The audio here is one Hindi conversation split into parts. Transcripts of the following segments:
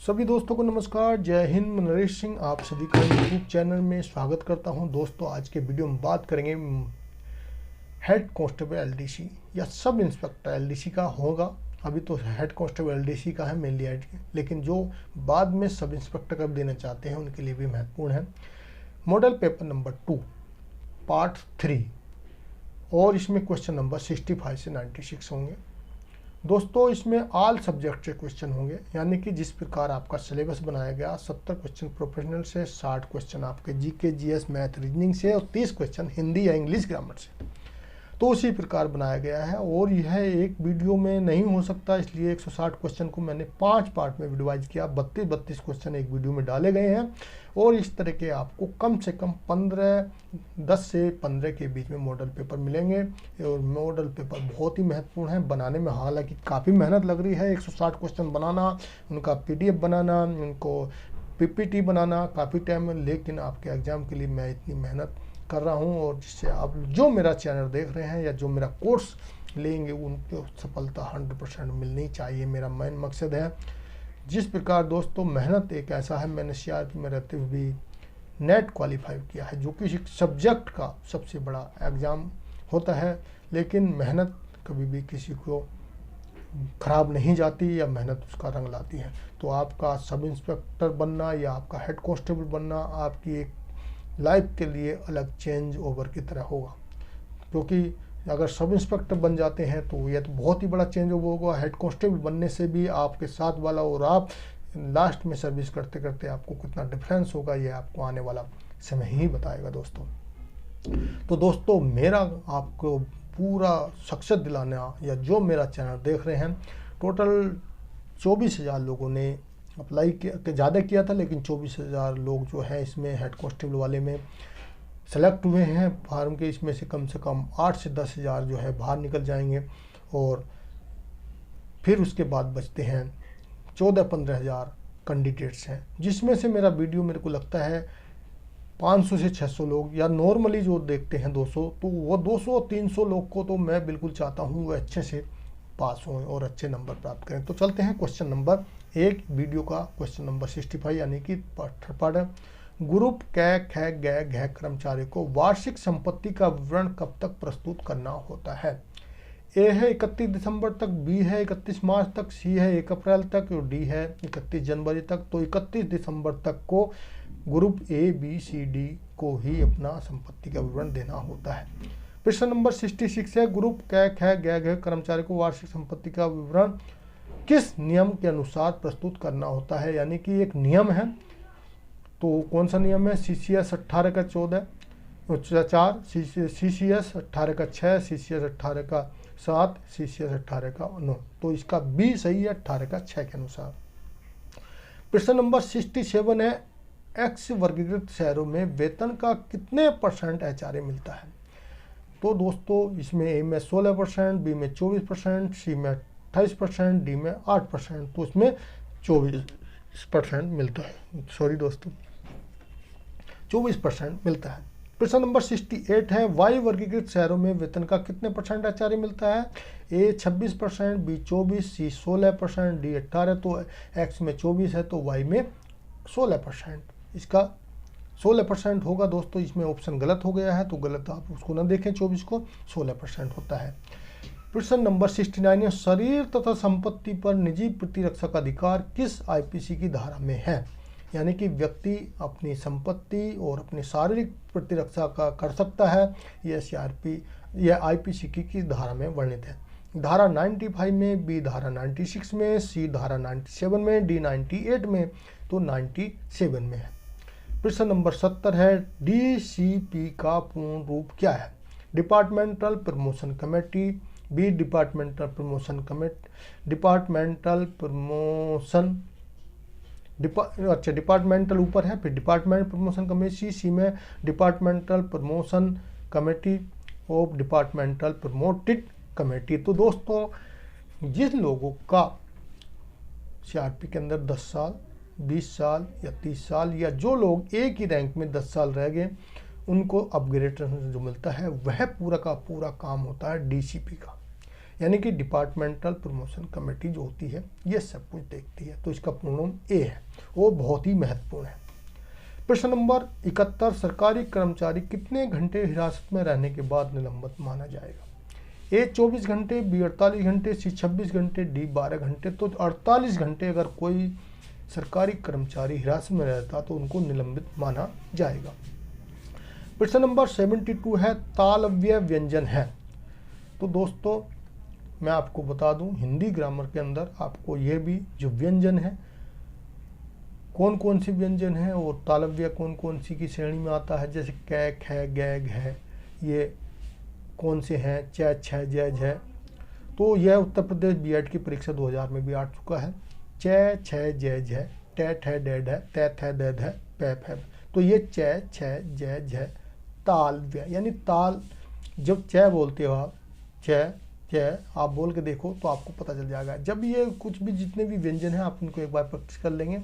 सभी दोस्तों को नमस्कार। जय हिंद। मैं नरेश सिंह आप सभी का यूट्यूब चैनल में स्वागत करता हूं। दोस्तों, आज के वीडियो में बात करेंगे हेड कांस्टेबल एलडीसी या सब इंस्पेक्टर एलडीसी का होगा। अभी तो हेड कांस्टेबल एलडीसी का है मेनली, लेकिन जो बाद में सब इंस्पेक्टर का देना चाहते हैं उनके लिए भी महत्वपूर्ण है। मॉडल पेपर नंबर 2 पार्ट 3 और इसमें क्वेश्चन नंबर 65 से 96 होंगे। दोस्तों, इसमें ऑल सब्जेक्ट से क्वेश्चन होंगे, यानी कि जिस प्रकार आपका सिलेबस बनाया गया 70 क्वेश्चन प्रोफेशनल से, 60 क्वेश्चन आपके जीके जीएस मैथ रीजनिंग से और 30 क्वेश्चन हिंदी या इंग्लिश ग्रामर से, तो उसी प्रकार बनाया गया है। और यह एक वीडियो में नहीं हो सकता, इसलिए 160 क्वेश्चन को मैंने 5 पार्ट में डिवाइड किया। 32 क्वेश्चन एक वीडियो में डाले गए हैं और इस तरह के आपको कम से कम 10 से 15 के बीच में मॉडल पेपर मिलेंगे। और मॉडल पेपर बहुत ही महत्वपूर्ण है बनाने में, हालांकि काफ़ी मेहनत लग रही है। 160 क्वेश्चन बनाना, उनका PDF बनाना, उनको PPT बनाना काफ़ी टाइम है, लेकिन आपके एग्ज़ाम के लिए मैं इतनी मेहनत कर रहा हूं और जिससे आप जो मेरा चैनल देख रहे हैं या जो मेरा कोर्स लेंगे उनको सफलता 100% मिलनी चाहिए, मेरा मेन मकसद है। जिस प्रकार दोस्तों मेहनत एक ऐसा है, मैंने CRP में रहते हुए भी नेट क्वालिफाई किया है, जो कि एक सब्जेक्ट का सबसे बड़ा एग्ज़ाम होता है, लेकिन मेहनत कभी भी किसी को खराब नहीं जाती या मेहनत उसका रंग लाती है। तो आपका सब इंस्पेक्टर बनना या आपका हेड कांस्टेबल बनना आपकी एक लाइफ के लिए अलग चेंज ओवर की तरह होगा, क्योंकि अगर सब इंस्पेक्टर बन जाते हैं तो यह तो बहुत ही बड़ा चेंज ओवर होगा। हेड कांस्टेबल बनने से भी आपके साथ वाला और आप लास्ट में सर्विस करते करते आपको कितना डिफरेंस होगा, यह आपको आने वाला समय ही बताएगा दोस्तों। तो दोस्तों, मेरा आपको पूरा सक्सेस दिलाना या जो मेरा चैनल देख रहे हैं, टोटल 24,000 लोगों ने अप्लाई किया, ज़्यादा किया था, लेकिन 24,000 लोग जो है इसमें हेड कांस्टेबल वाले में सेलेक्ट हुए हैं फार्म के। इसमें से कम 8 से 10,000 जो है बाहर निकल जाएंगे और फिर उसके बाद बचते हैं 14-15,000 कैंडिडेट्स हैं, जिसमें से मेरा वीडियो मेरे को लगता है 500 से 600 लोग या नॉर्मली जो देखते हैं 200, तो वो 200-300 लोग को तो मैं बिल्कुल चाहता हूँ वो अच्छे से पास हों और अच्छे नंबर प्राप्त करें। तो चलते हैं क्वेश्चन नंबर 1 वीडियो का, क्वेश्चन नंबर 65, यानी कि पाठ ग्रुप कै ख गै घ कर्मचारी को वार्षिक संपत्ति का विवरण कब तक प्रस्तुत करना होता है। ए है 31 दिसंबर तक, बी है 31 मार्च तक, सी है 1 अप्रैल तक और डी है 31 जनवरी तक। तो 31 दिसंबर तक को ग्रुप ABCD को ही अपना संपत्ति का विवरण देना होता है। प्रश्न नंबर 66 है, ग्रुप कै ख गै घ कर्मचारी को वार्षिक संपत्ति का विवरण किस नियम के अनुसार प्रस्तुत करना होता है, यानी कि एक नियम है। तो कौन सा नियम है? CCS 18 का 4, CCS 18 का 6, CCS 18 का 7, CCS 18 का 9। तो इसका B सही है, 18 का 6 के अनुसार। प्रश्न नंबर 67 है, X वर्गीकृत शहरों में वेतन का कितने % HRA मिलता है। तो दोस्तों, इसमें A में 16%, B में 24%, C में 28%, D में 8%, तो इसमें 24% मिलता है। सॉरी दोस्तों, 24% मिलता है। प्रश्न नंबर 68 है, Y वर्गीकृत शहरों में वेतन का कितने % HRA मिलता है। A 26%, B 24%, C 16%, D 18%। तो X में 24 है तो Y में 16%, इसका 16% होगा। दोस्तों, इसमें ऑप्शन गलत हो गया है, तो गलत आप उसको ना देखें, 24 को 16% होता है। प्रश्न नंबर 69 है, शरीर तथा संपत्ति पर निजी प्रतिरक्षा का अधिकार किस IPC की धारा में है, यानी कि व्यक्ति अपनी संपत्ति और अपनी शारीरिक प्रतिरक्षा का कर सकता है। यह IPC की धारा में वर्णित है। धारा 95 में, B धारा 96 में, C धारा 97 में, D 98 में, तो 97 में है। प्रश्न नंबर 70 है, DCP का पूर्ण रूप क्या है। Departmental promotion committee, B departmental promotion departmental ऊपर है, फिर डिपार्टमेंट प्रमोशन कमेटी, C में departmental promotion committee of departmental promoted committee. तो दोस्तों, जिन लोगों का CRP के अंदर 10 साल, 20 साल या 30 साल, या जो लोग एक ही रैंक में 10 साल रह गए, उनको अपग्रेडेशन जो मिलता है वह पूरा का पूरा काम होता है DCP का। यानी कि डिपार्टमेंटल प्रमोशन कमेटी जो होती है ये सब कुछ देखती है। तो इसका पूर्ण ए है, वो बहुत ही महत्वपूर्ण है। प्रश्न नंबर 71, सरकारी कर्मचारी कितने घंटे हिरासत में रहने के बाद निलंबित माना जाएगा? ए 24 घंटे, बी 48 घंटे, सी 26 घंटे, डी 12 घंटे। तो 48 घंटे अगर कोई सरकारी कर्मचारी हिरासत में रहता तो उनको निलंबित माना जाएगा। प्रश्न नंबर 72 है, तालव्य व्यंजन है। तो दोस्तों मैं आपको बता दूं, हिंदी ग्रामर के अंदर आपको ये भी जो व्यंजन है, कौन कौन सी व्यंजन है और तालव्य कौन कौन सी की श्रेणी में आता है, जैसे कै, ख, गै, घ, ये कौन से हैं, च, छ, ज, झ। तो यह उत्तर प्रदेश बीएड की परीक्षा 2000 में भी आ चुका है। च, छ, ज, झ, ट, ठ, ड, ढ, त, थ, द, ध, प, फ। तो ये च, छ, ज, झ तालव्य, यानी ताल। जब च बोलते हो आप, च आप बोल के देखो तो आपको पता चल जाएगा। जब ये कुछ भी जितने भी व्यंजन हैं आप इनको एक बार प्रैक्टिस कर लेंगे,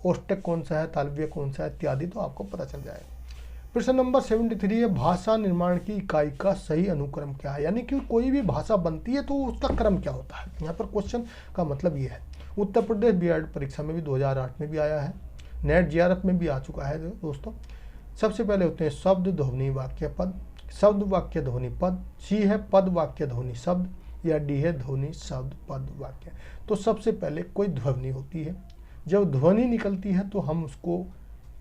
ओष्टक कौन सा है, तालव्य कौन सा है इत्यादि, तो आपको पता चल जाएगा। प्रश्न नंबर 73 है, भाषा निर्माण की इकाई का सही अनुक्रम क्या है? यानी कि कोई भी भाषा बनती है तो उसका क्रम क्या होता है। यहाँ पर क्वेश्चन का मतलब ये है, उत्तर प्रदेश बीएड परीक्षा में भी 2008 में भी आया है, नेट जीआरएफ में भी आ चुका है दोस्तों। सबसे पहले होते हैं शब्द, ध्वनि, वाक्य, पद। शब्द, वाक्य, ध्वनि, पद। सी है पद, वाक्य, ध्वनि, शब्द, या डी है ध्वनि, शब्द, पद, वाक्य। तो सबसे पहले कोई ध्वनि होती है, जब ध्वनि निकलती है तो हम उसको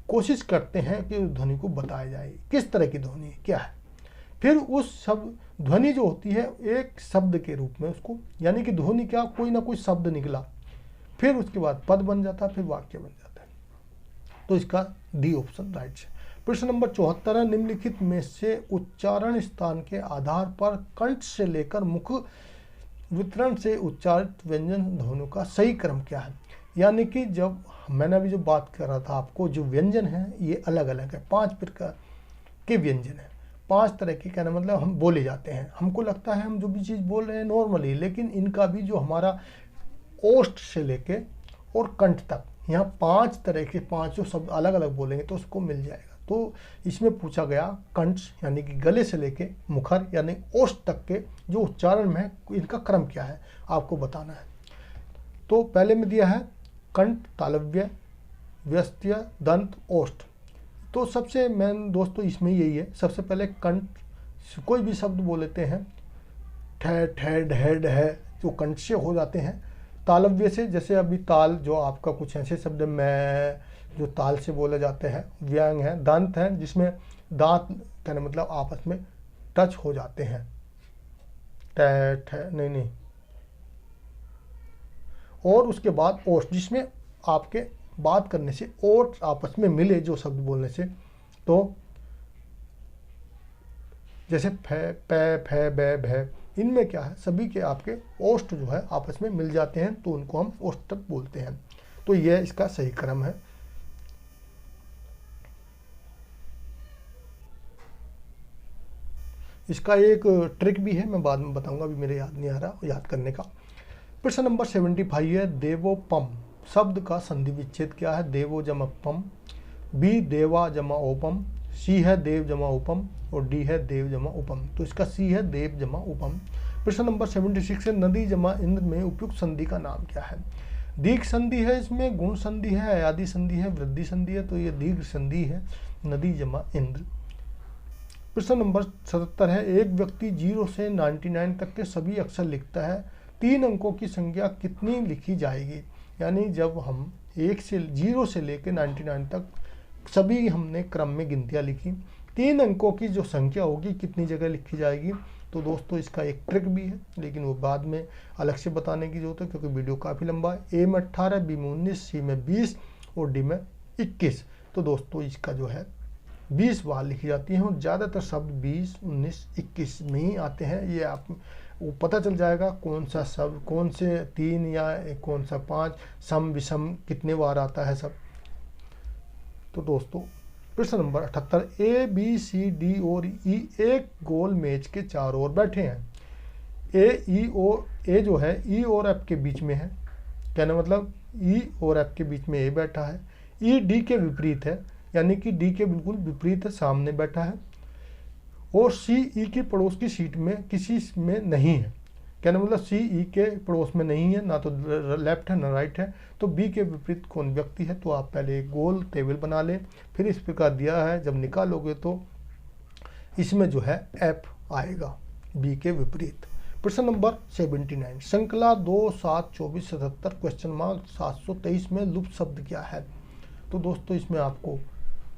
कोशिश करते हैं कि उस ध्वनि को बताया जाए किस तरह की ध्वनि क्या है। फिर उस शब्द ध्वनि जो होती है एक शब्द के रूप में उसको, यानी कि ध्वनि क्या, कोई ना कोई शब्द निकला, फिर उसके बाद पद बन जाता है, फिर वाक्य बन जाता है। तो इसका डी ऑप्शन राइट है। प्रश्न नंबर 74 है, निम्नलिखित में से उच्चारण स्थान के आधार पर कंठ से लेकर मुख वितरण से उच्चारित व्यंजन ध्वनियों का सही क्रम क्या है? यानी कि जब मैंने अभी जो बात कर रहा था आपको, जो व्यंजन है ये अलग अलग है, 5 प्रकार के व्यंजन है, 5 तरह के, कहना मतलब हम बोले जाते हैं। हमको लगता है हम जो भी चीज़ बोल रहे हैं नॉर्मली, लेकिन इनका भी जो हमारा ओष्ठ से लेके और कंठ तक, यहाँ 5 तरह के 5 शब्द अलग अलग बोलेंगे तो उसको मिल जाएगा। तो इसमें पूछा गया कंठ यानी कि गले से लेके मुखर यानी ओष्ठ तक के जो उच्चारण में है इनका क्रम क्या है आपको बताना है। तो पहले में दिया है कंठ, तालव्य, व्यस्त्य, दंत, ओष्ठ। तो सबसे मेन दोस्तों इसमें यही है, सबसे पहले कंठ, कोई भी शब्द बोल लेते हैं, ठ, ठ, ढ, ढ, जो कंठ से हो जाते हैं। तालव्य से, जैसे अभी ताल जो आपका कुछ ऐसे शब्द मैं जो ताल से बोले जाते हैं, व्यंग है। दंत है जिसमें दांत कहने मतलब आपस में टच हो जाते हैं, नहीं। और उसके बाद ओष्ठ, जिसमें आपके बात करने से ओठ आपस में मिले जो शब्द बोलने से, तो जैसे फ, प, फ, ब, भ, इनमें क्या है सभी के आपके ओष्ठ जो है आपस में मिल जाते हैं तो उनको हम ओष्ठक बोलते हैं। तो यह इसका सही क्रम है। इसका एक ट्रिक भी है, मैं बाद में बताऊंगा, अभी मेरे याद नहीं आ रहा याद करने का। प्रश्न नंबर 75 है, देवोपम शब्द का संधि विच्छेद क्या है? देवो जमा पम, बी देवा जमा ओपम, सी है देव जमा उपम और डी है देव जमा उपम। तो इसका सी है देव जमा उपम। प्रश्न नंबर 76 है, नदी जमा इंद्र में उपयुक्त संधि का नाम क्या है? दीर्घ संधि है, इसमें गुण संधि है, अयादि संधि है, वृद्धि संधि है। तो ये दीर्घ संधि है, नदी जमा इंद्र। प्रश्न नंबर 77 है, एक व्यक्ति 0 से 99 तक के सभी अक्षर लिखता है, 3 अंकों की संख्या कितनी लिखी जाएगी? यानी जब हम 0 से लेकर 99 तक सभी हमने क्रम में गिनतियाँ लिखी, 3 अंकों की जो संख्या होगी कितनी जगह लिखी जाएगी? तो दोस्तों इसका एक ट्रिक भी है, लेकिन वो बाद में अलग से बताने की जरूरत है क्योंकि वीडियो काफ़ी लंबा है। ए में 18, बी में 19, सी में 20 और डी में 21। तो दोस्तों इसका जो है 20 बार लिखी जाती हैं और ज़्यादातर शब्द 20, 19, 21 में ही आते हैं। ये आप वो पता चल जाएगा कौन सा शब्द कौन से 3 या कौन सा 5, सम विषम कितने बार आता है सब। तो दोस्तों प्रश्न number 78, A B C D और ई एक गोल मेज के चारों ओर बैठे हैं। ए जो है ई और एफ के बीच में है, कहना मतलब ई और एफ के बीच में ए बैठा है। ई डी के विपरीत है, यानी कि डी के बिल्कुल विपरीत है, सामने बैठा है। और सी ई की पड़ोस की सीट में किसी में नहीं है, कहने मतलब सी ई के पड़ोस में नहीं है, ना तो लेफ्ट है ना राइट है, तो बी के विपरीत कौन व्यक्ति है। तो आप पहले एक गोल टेबल बना लें, फिर इस प्रकार दिया है, जब निकालोगे तो इसमें जो है एफ आएगा बी के विपरीत। प्रश्न नंबर 79, श्रृंखला 2 7 24 77 क्वेश्चन मार्क 723 में लुप्त शब्द क्या है। तो दोस्तों इसमें आपको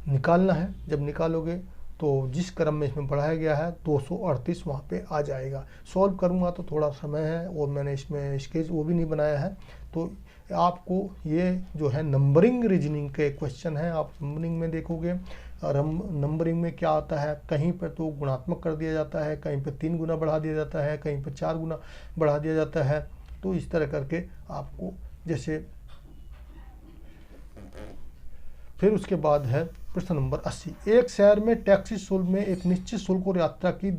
निकालना है, जब निकालोगे तो जिस क्रम में इसमें बढ़ाया गया है 238 वहाँ पे आ जाएगा। सॉल्व करूँगा तो थोड़ा समय है, और मैंने इसमें स्केच वो भी नहीं बनाया है। तो आपको ये जो है नंबरिंग रीजनिंग के क्वेश्चन हैं, आप नंबरिंग में देखोगे और हम नंबरिंग में क्या आता है, कहीं पर तो गुणात्मक कर दिया जाता है, कहीं पर 3 गुना बढ़ा दिया जाता है, कहीं पर 4 गुना बढ़ा दिया जाता है। तो इस तरह करके आपको जैसे, फिर उसके बाद है प्रश्न नंबर 80, एक शहर में टैक्सी शुल्क में एक निश्चित शुल्क और यात्रा की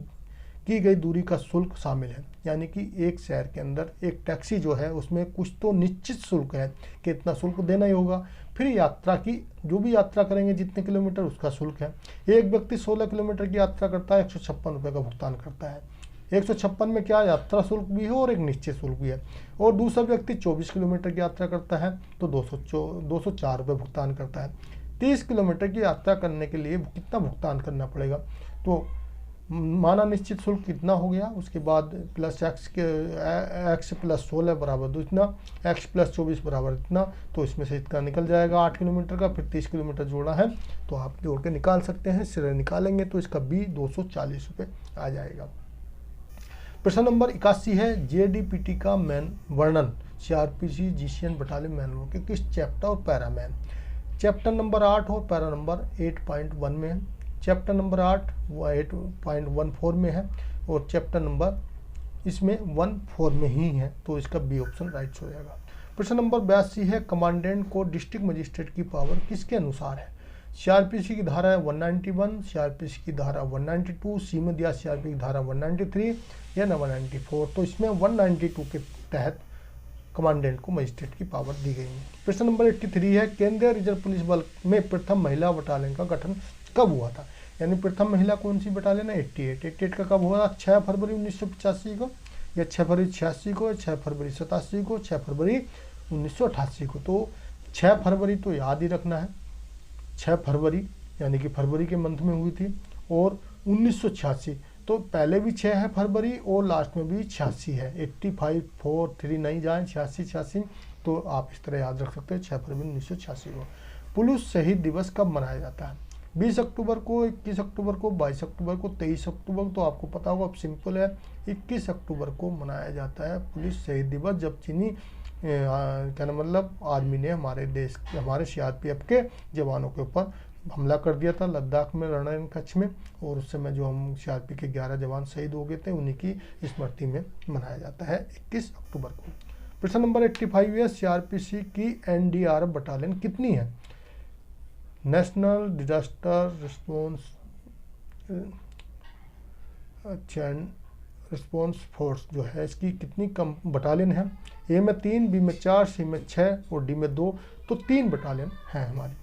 गई दूरी का शुल्क शामिल है। यानी कि एक शहर के अंदर एक टैक्सी जो है उसमें कुछ तो निश्चित शुल्क है कि इतना शुल्क देना ही होगा, फिर यात्रा की जो भी यात्रा करेंगे जितने किलोमीटर उसका शुल्क है। एक व्यक्ति 16 किलोमीटर की यात्रा करता है, 156 रुपये का भुगतान करता है। 156 में क्या यात्रा शुल्क भी है और एक निश्चित शुल्क भी है। और दूसरा व्यक्ति 24 किलोमीटर की यात्रा करता है तो 204 रुपये भुगतान करता है। 30 किलोमीटर की यात्रा करने के लिए कितना भुगतान करना पड़ेगा, तो माना निश्चित शुल्क कितना हो गया, उसके बाद प्लस एक्स प्लस 16 बराबर इतना, एक्स प्लस 24 बराबर इतना, तो इसमें से इतना निकल जाएगा 8 किलोमीटर का, फिर 30 किलोमीटर जोड़ना है तो आप जोड़ के निकाल सकते हैं। सिरे निकालेंगे तो इसका बी 240 रुपये आ जाएगा। प्रश्न नंबर 81 है, JDPT का मैन वर्णन CRPC GCN बटालियन मैनुअल के किस चैप्टर और पैरा में। चैप्टर नंबर 8 और पैरा नंबर 8.1 में है। चैप्टर नंबर 8 वो 8.14 में है, और चैप्टर नंबर इसमें 14 में ही है, तो इसका बी ऑप्शन राइट हो जाएगा। प्रश्न नंबर 82 है, कमांडेंट को डिस्ट्रिक्ट मजिस्ट्रेट की पावर किसके अनुसार है। CRPC की धारा है 191, CRPC की धारा 192, सी में दिया CRPC की धारा 193 या 194, तो इसमें 192 के तहत कमांडेंट को मजिस्ट्रेट की पावर दी गई है। प्रश्न नंबर 83 है, केंद्रीय रिजर्व पुलिस बल में प्रथम महिला बटालियन का गठन कब हुआ था। यानी प्रथम महिला कौन सी बटालियन है, 88 का कब हुआ था, 6 फरवरी 1985 को, या 6 फरवरी 86 को, 6 फरवरी 87 को, 6 फरवरी 1988 को। तो 6 फरवरी तो याद ही रखना है, 6 फरवरी यानी कि फरवरी के मंथ में हुई थी, और 1986 तो पहले भी 6 है फरवरी और लास्ट में भी 86 है, 85 4 3 नहीं जाए, 86, तो आप इस तरह याद रख सकते हैं 6 फरवरी 1986 को। पुलिस शहीद दिवस कब मनाया जाता है, 20 अक्टूबर को, 21 अक्टूबर को, 22 अक्टूबर को, 23 अक्टूबर, तो आपको पता होगा, अब सिंपल है, 21 अक्टूबर को मनाया जाता है पुलिस शहीद दिवस, जब चीनी कहना मतलब आर्मी ने हमारे देश हमारे CRPF के जवानों के ऊपर हमला कर दिया था लद्दाख में रणन कच्छ में, और उस समय जो हम CRPF के 11 जवान शहीद हो गए थे उन्हीं की स्मृति में मनाया जाता है 21 अक्टूबर को। प्रश्न नंबर 85 है, CRPC की NDRF बटालियन कितनी है। नेशनल डिजास्टर रिस्पॉन्स फोर्स जो है इसकी कितनी कम बटालियन है। ए में 3, बी में 4, सी में 6 और डी में 2, तो 3 बटालियन है हमारी।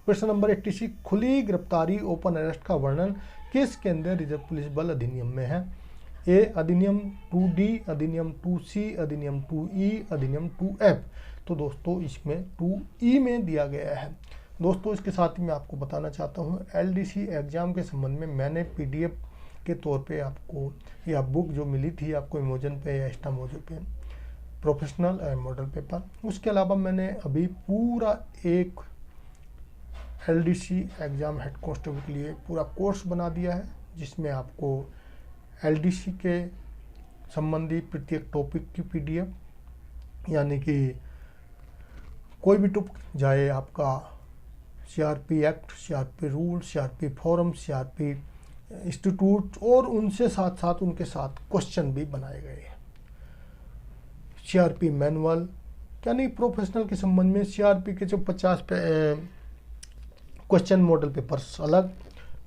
प्रश्न नंबर 86, खुली गिरफ्तारी ओपन अरेस्ट का वर्णन किस केंद्रीय रिजर्व पुलिस बल अधिनियम में है। ए अधिनियम 2D, अधिनियम 2C, अधिनियम 2E, अधिनियम 2F, तो दोस्तों इसमें 2E में दिया गया है। दोस्तों इसके साथ ही मैं आपको बताना चाहता हूँ LDC एग्ज़ाम के संबंध में मैंने PDF के तौर पे आपको या बुक जो मिली थी आपको इमोजन पे या एस्टामोजो पे, प्रोफेशनल मॉडल पेपर, उसके अलावा मैंने अभी पूरा एक LDC एग्ज़ाम हेड कांस्टेबल के लिए पूरा कोर्स बना दिया है, जिसमें आपको LDC के संबंधी प्रत्येक टॉपिक की PDF, यानी कि कोई भी टॉपिक जाए आपका CRP act, CRP rule, CRP forum, CRP institute, और उनसे साथ साथ उनके साथ क्वेश्चन भी बनाए गए हैं। CRP मैनुअल यानी प्रोफेशनल के संबंध में CRP के जो 50 क्वेश्चन मॉडल पेपर्स अलग,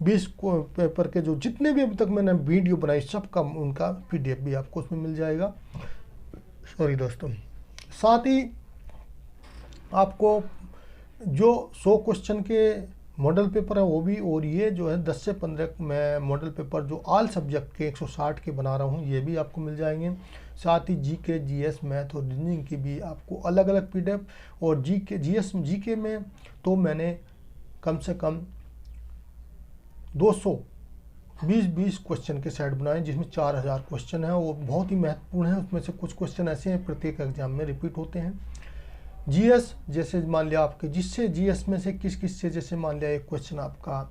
20 पेपर के जो जितने भी अभी तक मैंने वीडियो बनाई सबका उनका PDF भी आपको उसमें मिल जाएगा। सॉरी दोस्तों, साथ ही आपको जो 100 क्वेश्चन के मॉडल पेपर है वो भी, और ये जो है 10 से 15 मैं मॉडल पेपर जो ऑल सब्जेक्ट के 160 के बना रहा हूँ, ये भी आपको मिल जाएंगे। साथ ही जीके, जीएस, मैथ और रीजनिंग की भी आपको अलग अलग पीडीएफ, और जीके, जीके में तो मैंने कम से कम 220 क्वेश्चन के सेट बनाए, जिसमें 4000 क्वेश्चन है और बहुत ही महत्वपूर्ण है। उसमें से कुछ क्वेश्चन ऐसे हैं प्रत्येक एग्जाम में रिपीट होते हैं। जीएस, जैसे मान लिया आपके जिससे जीएस में से किस से, जैसे मान लिया एक क्वेश्चन आपका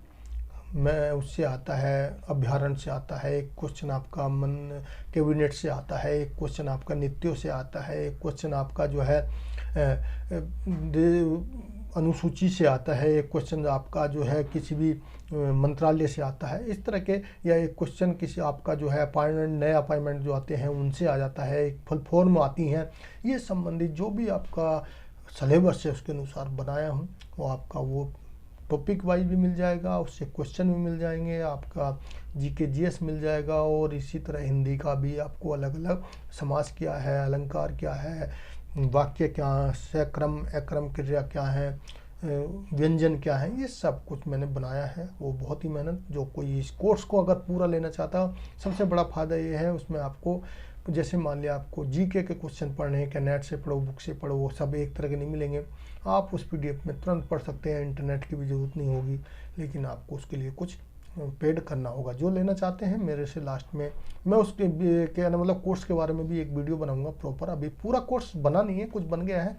मैं उससे आता है, अभ्यारण्य से आता है, एक क्वेश्चन आपका मन कैबिनेट से आता है, एक क्वेश्चन आपका नित्यों से आता है, एक क्वेश्चन आपका जो है अनुसूची से आता है, एक क्वेश्चन आपका जो है किसी भी मंत्रालय से आता है, इस तरह के, या एक क्वेश्चन किसी आपका जो है अपॉइंटमेंट, नए अपॉइंटमेंट जो आते हैं उनसे आ जाता है, एक फुल फॉर्म आती हैं। ये संबंधित जो भी आपका सिलेबस है उसके अनुसार बनाया हूँ, वो आपका वो टॉपिक वाइज भी मिल जाएगा, उससे क्वेश्चन भी मिल जाएंगे, आपका जीके जीएस मिल जाएगा, और इसी तरह हिंदी का भी आपको अलग अलग समास क्या है, अलंकार क्या है, वाक्य क्या है, सक्रम अक्रम क्रिया क्या है, व्यंजन क्या है, ये सब कुछ मैंने बनाया है। वो बहुत ही मेहनत, जो कोई इस कोर्स को अगर पूरा लेना चाहता हो, सबसे बड़ा फ़ायदा ये है उसमें आपको, जैसे मान लिया आपको जीके के क्वेश्चन पढ़ने हैं, क्या नेट से पढ़ो, बुक से पढ़ो, वो सब एक तरह के नहीं मिलेंगे। आप उस पीडीएफ में तुरंत पढ़ सकते हैं, इंटरनेट की भी ज़रूरत नहीं होगी, लेकिन आपको उसके लिए कुछ पेड करना होगा। जो लेना चाहते हैं मेरे से, लास्ट में मैं उसके क्या ना, मतलब कोर्स के बारे में भी एक वीडियो बनाऊंगा प्रॉपर। अभी पूरा कोर्स बना नहीं है, कुछ बन गया है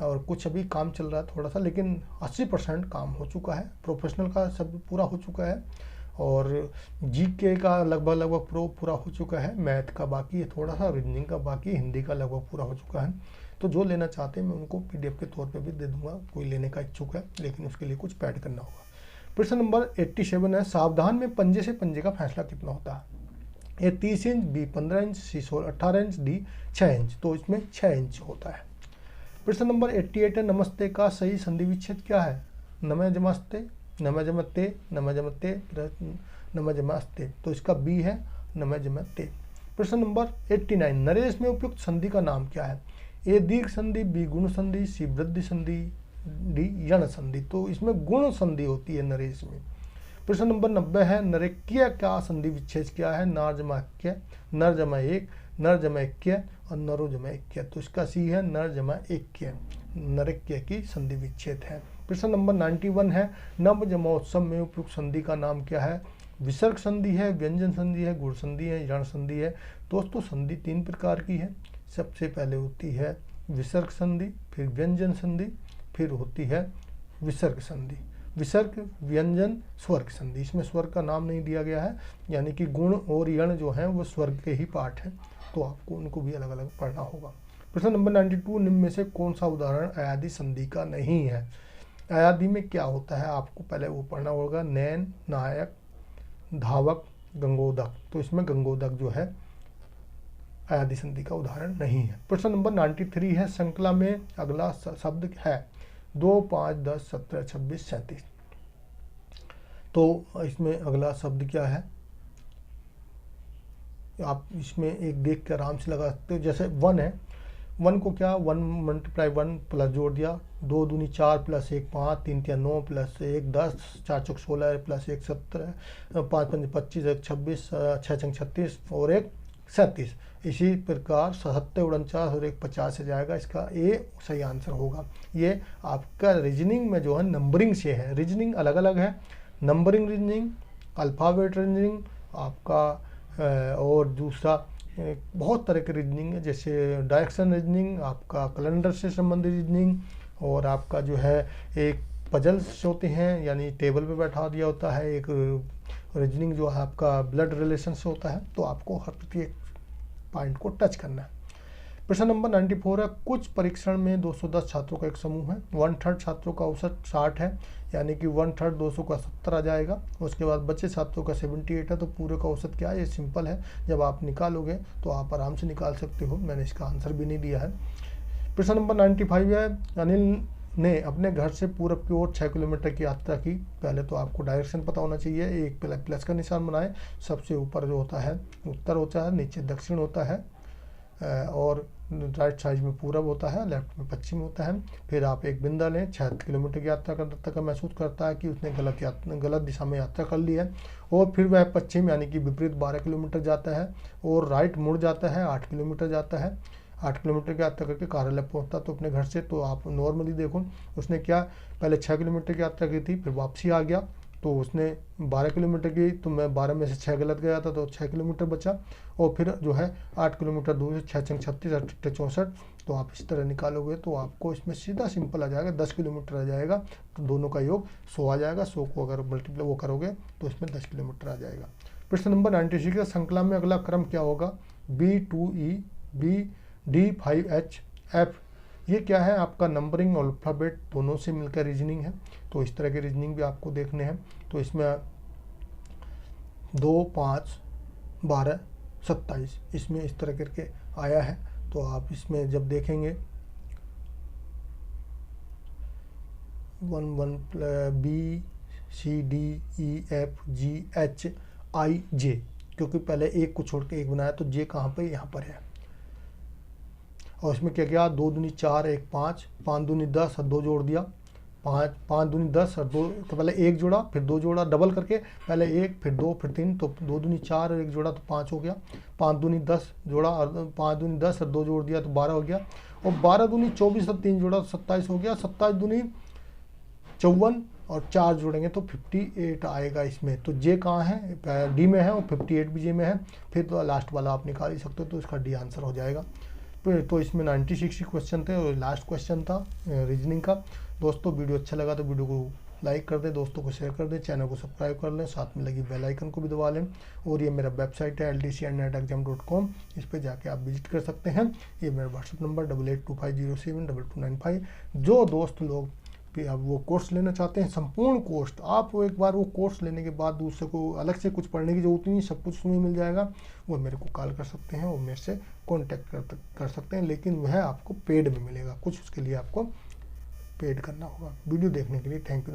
और कुछ अभी काम चल रहा है थोड़ा सा, लेकिन 80% काम हो चुका है, प्रोफेशनल का सब पूरा हो चुका है, और जीके का लगभग पूरा हो चुका है, मैथ का बाकी है थोड़ा सा, रीजनिंग का बाकी, हिंदी का लगभग पूरा हो चुका है। तो जो लेना चाहते हैं मैं उनको पीडीएफ के तौर पे भी दे दूंगा, कोई लेने का इच्छुक है, लेकिन उसके लिए कुछ पैड करना होगा। प्रश्न नंबर 87 है, सावधान में पंजे से पंजे का फैसला कितना होता है? ए 30 इंच, बी 15 इंच, सी 18 इंच, डी 6 इंच। तो इसमें 6 इंच होता है। प्रश्न नंबर 88 है, नमस्ते का सही संधि विच्छेद क्या है? नमः जमस्ते, नमः जमते, नमः जमते, नमः जमस्ते। तो इसका बी है नमः जमते। प्रश्न नंबर 89, नरेश में उपयुक्त संधि का नाम क्या है? ए दीर्घ संधि, बी गुण संधि, सी वृद्धि संधि, डी यण संधि। तो इसमें गुण संधि होती है नरेश में। प्रश्न नंबर 90 है, नरेक्य का संधि विच्छेद क्या है? नर जमा एक्य, नर जमा एक, नर जमा एक्य और नरो जमा एक्य। तो इसका सी है नर जमा एक्य, नरेक्य की संधि विच्छेद है। प्रश्न नंबर 91 है, नव जमोत्सव में उपयुक्त संधि का नाम क्या है? विसर्ग संधि है, व्यंजन संधि है, गुण संधि है, यण संधि है। दोस्तों संधि 3 प्रकार की है। सबसे पहले होती है विसर्ग संधि, फिर व्यंजन संधि, फिर होती है विसर्ग संधि। विसर्ग, व्यंजन, स्वर्ग संधि। इसमें स्वर्ग का नाम नहीं दिया गया है, यानी कि गुण और यण जो है वो स्वर्ग के ही पार्ट है, तो आपको उनको भी अलग अलग पढ़ना होगा। प्रश्न नंबर 92, निम्न में से कौन सा उदाहरण अयादी संधि का नहीं है? अयादी में क्या होता है आपको पहले वो पढ़ना होगा, नैन, नायक, धावक, गंगोदक। तो इसमें गंगोदक जो है अयादी संधि का उदाहरण नहीं है। प्रश्न नंबर 93 है, श्रृंखला में अगला शब्द है 2, 5, 10, 17, 26, 37। तो इसमें अगला शब्द क्या है? आप इसमें एक देख कर आराम से लगा सकते हो। जैसे 1 है, 1 को क्या 1 × 1 प्लस जोड़ दिया, 2 दूनी 4 प्लस 1 5, 3 × 9 प्लस 1 10, 4 × 16 प्लस 1 17, 5 × 25, 1 26, 6 × 36 और 1 37। इसी प्रकार 77 49 और 1 50 से जाएगा। इसका ए सही आंसर होगा। ये आपका रीजनिंग में जो है नंबरिंग से है, रीजनिंग अलग अलग है, नंबरिंग रीजनिंग, अल्फ़ाबेट रीजनिंग आपका, और दूसरा बहुत तरह के रीजनिंग है, जैसे डायरेक्शन रीजनिंग, आपका कैलेंडर से संबंधित रीजनिंग, और आपका जो है एक पजल्स होते हैं, यानी टेबल पे बैठा दिया होता है। एक रीजनिंग जो है आपका ब्लड रिलेशन से होता है। तो आपको हर प्रत्येक पॉइंट को टच करना है। प्रश्न नंबर 94 है, कुछ परीक्षण में 210 छात्रों का एक समूह है, 1/3 छात्रों का औसत 60 है, यानी कि 1/3 200 का 70 आ जाएगा। उसके बाद बच्चे छात्रों का 78 है, तो पूरे का औसत क्या है? ये सिंपल है, जब आप निकालोगे तो आप आराम से निकाल सकते हो। मैंने इसका आंसर भी नहीं दिया है। प्रश्न नंबर 95 है, अनिल ने अपने घर से पूरब की ओर 6 किलोमीटर की यात्रा की। पहले तो आपको डायरेक्शन पता होना चाहिए। एक प्लस का निशान बनाए, सबसे ऊपर जो होता है उत्तर होता है, नीचे दक्षिण होता है, और राइट साइड में पूरब होता है, लेफ्ट में पश्चिम होता है। फिर आप एक बिंदा लें, 76 किलोमीटर की यात्रा करता का महसूस करता है कि उसने गलत दिशा में यात्रा कर ली है, और फिर वह पश्चिम यानी कि विपरीत 12 किलोमीटर जाता है और राइट मुड़ जाता है, 8 किलोमीटर जाता है। 8 किलोमीटर की यात्रा करके कार्यालय पहुंचता तो अपने घर से, तो आप नॉर्मली देखो उसने क्या, पहले 6 किलोमीटर की यात्रा की थी, फिर वापसी आ गया, तो उसने 12 किलोमीटर की, तो मैं 12 में से 6 गलत गया था तो 6 किलोमीटर बचा, और फिर जो है 8 किलोमीटर दूर से 6 छंग 36, 8 64, तो आप इस तरह निकालोगे तो आपको इसमें सीधा सिंपल आ जाएगा, 10 किलोमीटर आ जाएगा। तो दोनों का योग 100 आ जाएगा, 100 को अगर मल्टीप्लाई वो करोगे तो इसमें 10 किलोमीटर आ जाएगा। प्रश्न नंबर 96 का श्रृंखला में अगला क्रम क्या होगा? B2E B D5H F, ये क्या है? आपका नंबरिंग और अल्फ़ाबेट दोनों से मिलकर रीजनिंग है, तो इस तरह के रीजनिंग भी आपको देखने हैं। तो इसमें 2, 5, 12, 27 इसमें इस तरह करके आया है। तो आप इसमें जब देखेंगे 1 B C D E F G H I J, क्योंकि पहले एक को छोड़ के एक बनाया, तो जे कहाँ पे? यहाँ पर है। और इसमें क्या क्या? 2 दूनी 4, 1 5, 5 दूनी 10 और 2 जोड़ दिया, 5 दूनी 10 और 2, तो पहले 1 जोड़ा फिर 2 जोड़ा, डबल करके पहले 1 फिर 2 फिर 3, तो 2 दूनी 4 और 1 जोड़ा तो 5 हो गया। 5 दूनी 10 जोड़ा और 5 दूनी 10 और 2 जोड़ दिया तो 12 हो गया, और 12 दूनी 24 और 3 जोड़ा तो 27 हो गया। 27 दूनी 54 और 4 जोड़ेंगे तो 58 आएगा इसमें। तो जे कहाँ है? डी में है, और 58 भी जे में है। फिर तो लास्ट वाला आप निकाल ही सकते हो, तो इसका डी आंसर हो जाएगा। तो इसमें 96 क्वेश्चन थे और लास्ट क्वेश्चन था रीजनिंग का। दोस्तों वीडियो अच्छा लगा तो वीडियो को लाइक कर दें, दोस्तों को शेयर कर दें, चैनल को सब्सक्राइब कर लें, साथ में लगी बेल आइकन को भी दबा लें। और ये मेरा वेबसाइट है ldcandnetexam.com, इस पर जाके आप विजिट कर सकते हैं। ये मेरा व्हाट्सअप नंबर 8825072295। जो दोस्त लोग भी अब वो कोर्स लेना चाहते हैं, संपूर्ण कोर्स, आप एक बार वो कोर्स लेने के बाद दूसरे को अलग से कुछ पढ़ने की जरूरत नहीं, सब कुछ उसमें मिल जाएगा। वो मेरे को कॉल कर सकते हैं और मेरे से कांटेक्ट कर सकते हैं, लेकिन वह आपको पेड में मिलेगा, कुछ उसके लिए आपको पेड करना होगा। वीडियो देखने के लिए थैंक यू।